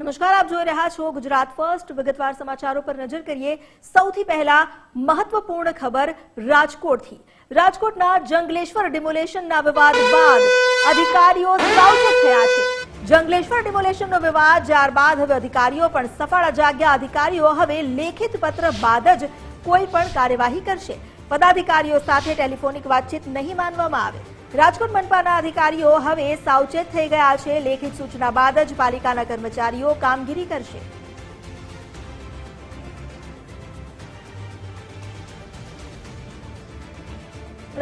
નમસ્કાર, આપ જોઈ રહ્યા છો ગુજરાત ફર્સ્ટ. વિગતવાર સમાચારો પર નજર કરીએ. સૌથી પહેલા મહત્વપૂર્ણ ખબર રાજકોટથી. રાજકોટના જંગલેશ્વર ડિમોલેશનના વિવાદ બાદ અધિકારીઓ સાવચેત થયા છે. જંગલેશ્વર ડિમોલેશનનો વિવાદ ત્યારબાદ હવે અધિકારીઓ પણ સફાળા જાગ્યા. અધિકારીઓ હવે લેખિત પત્ર બાદ જ કોઈ પણ કાર્યવાહી કરશે. પદાધિકારીઓ સાથે ટેલિફોનિક વાતચીત નહીં માનવામાં આવે. રાજકોટ મનપાના અધિકારીઓ હવે સાવચેત થઈ ગયા છે. લેખિત સૂચના બાદ જ પાલિકાના કર્મચારીઓ કામગીરી કરશે.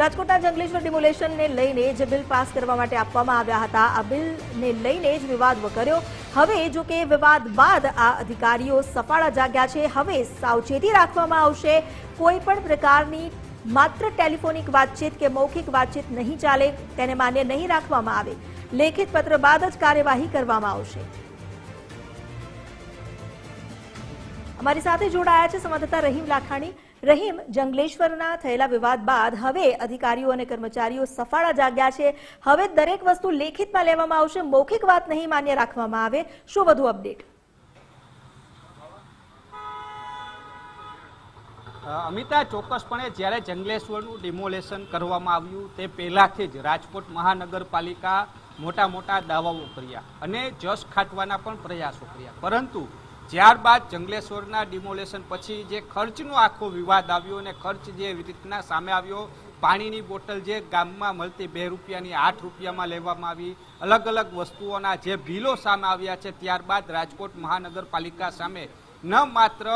રાજકોટના જંગલેશ્વર ડિમોલેશનને લઈને જે બિલ પાસ કરવા માટે આપવામાં આવ્યા હતા, આ બિલને લઈને જ વિવાદ વકર્યો. હવે જો કે વિવાદ બાદ આ અધિકારીઓ સફાળા જાગ્યા છે. હવે સાવચેતી રાખવામાં આવશે. કોઈ પણ પ્રકારની માત્ર ટેલિફોનિક વાતચીત કે મૌખિક વાતચીત નહીં ચાલે, તેને માન્ય નહીં રાખવામાં આવે. લેખિત પત્ર બાદ જ કાર્યવાહી કરવામાં આવશે. અમારી સાથે જોડાયા છે સંવાદદાતા રહીમ લાખાણી. રહીમ, જંગલેશ્વરના થયેલા વિવાદ બાદ હવે અધિકારીઓ અને કર્મચારીઓ સફાળા જાગ્યા છે. હવે દરેક વસ્તુ લેખિતમાં લેવામાં આવશે, મૌખિક વાત નહીં માન્ય રાખવામાં આવે. શું વધુ અપડેટ? અમિતા, ચોક્કસપણે જ્યારે જંગલેશ્વરનું ડિમોલેશન કરવામાં આવ્યું તે પહેલાથી જ રાજકોટ મહાનગરપાલિકા મોટા દાવાઓ કર્યા અને જશ ખાટવાના પણ પ્રયાસો કર્યા. પરંતુ ત્યારબાદ જંગલેશ્વરના ડિમોલેશન પછી જે ખર્ચનો આખો વિવાદ આવ્યો અને ખર્ચ જે રીતના સામે આવ્યો, પાણીની બોટલ જે ગામમાં મળતી 2 રૂપિયાની 8 રૂપિયામાં લેવામાં આવી, અલગ અલગ વસ્તુઓના જે બિલો સામે આવ્યા છે, ત્યારબાદ રાજકોટ મહાનગરપાલિકા સામે ન માત્ર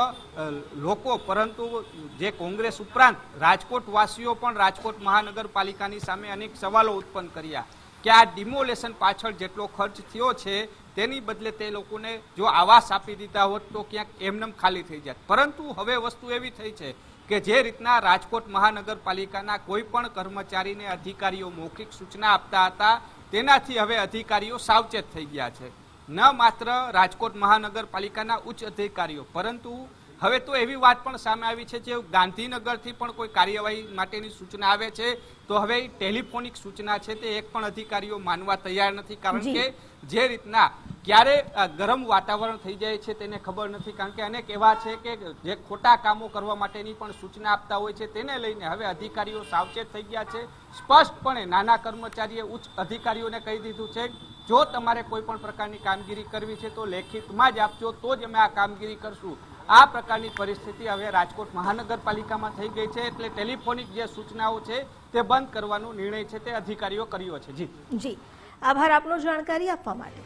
લોકો પરંતુ જે કોંગ્રેસ ઉપરાંત રાજકોટવાસીઓ પણ રાજકોટ મહાનગરપાલિકાની સામે અનેક સવાલો ઉત્પન્ન કર્યા કે આ ડિમોલેશન પાછળ જેટલો ખર્ચ થયો છે તેની બદલે તે લોકોને જો આવાસ આપી દીધા હોત તો ક્યાંક એમનેમ ખાલી થઈ જાય. પરંતુ હવે વસ્તુ એવી થઈ છે કે જે રીતના રાજકોટ મહાનગરપાલિકાના કોઈ પણ કર્મચારીને અધિકારીઓ મૌખિક સૂચના આપતા હતા, તેનાથી હવે અધિકારીઓ સાવચેત થઈ ગયા છે. ન માત્ર રાજકોટ મહાનગરપાલિકાના ઉચ્ચ અધિકારીઓ, પરંતુ હવે તો એવી વાત પણ સામે આવી છે જે ગાંધીનગરથી પણ કોઈ કાર્યવાહી માટેની સૂચના આવે છે તો હવે ટેલિફોનિક સૂચના છે તે એક પણ અધિકારીઓ માનવા તૈયાર નથી. કારણ કે જે રીતના ક્યારે ગરમ વાતાવરણ થઈ જાય છે તેને ખબર નથી. કારણ કે અનેક એવા છે કે જે ખોટા કામો કરવા માટેની પણ સૂચના આપતા હોય છે, તેને લઈને હવે અધિકારીઓ સાવચેત થઈ ગયા છે. સ્પષ્ટપણે નાના કર્મચારીએ ઉચ્ચ અધિકારીઓને કહી દીધું છે, જો તમારે કોઈ પણ પ્રકારની કામગીરી કરવી છે તો લેખિતમાં જ આપજો, તો જ અમે આ કામગીરી કરશું. આ પ્રકારની પરિસ્થિતિ હવે રાજકોટ મહાનગરપાલિકામાં થઈ ગઈ છે. એટલે ટેલિફોનિક જે સૂચનાઓ છે તે બંધ કરવાનો નિર્ણય છે તે અધિકારીઓ કર્યો છે. જી, આભાર આપનો જાણકારી આપવા માટે.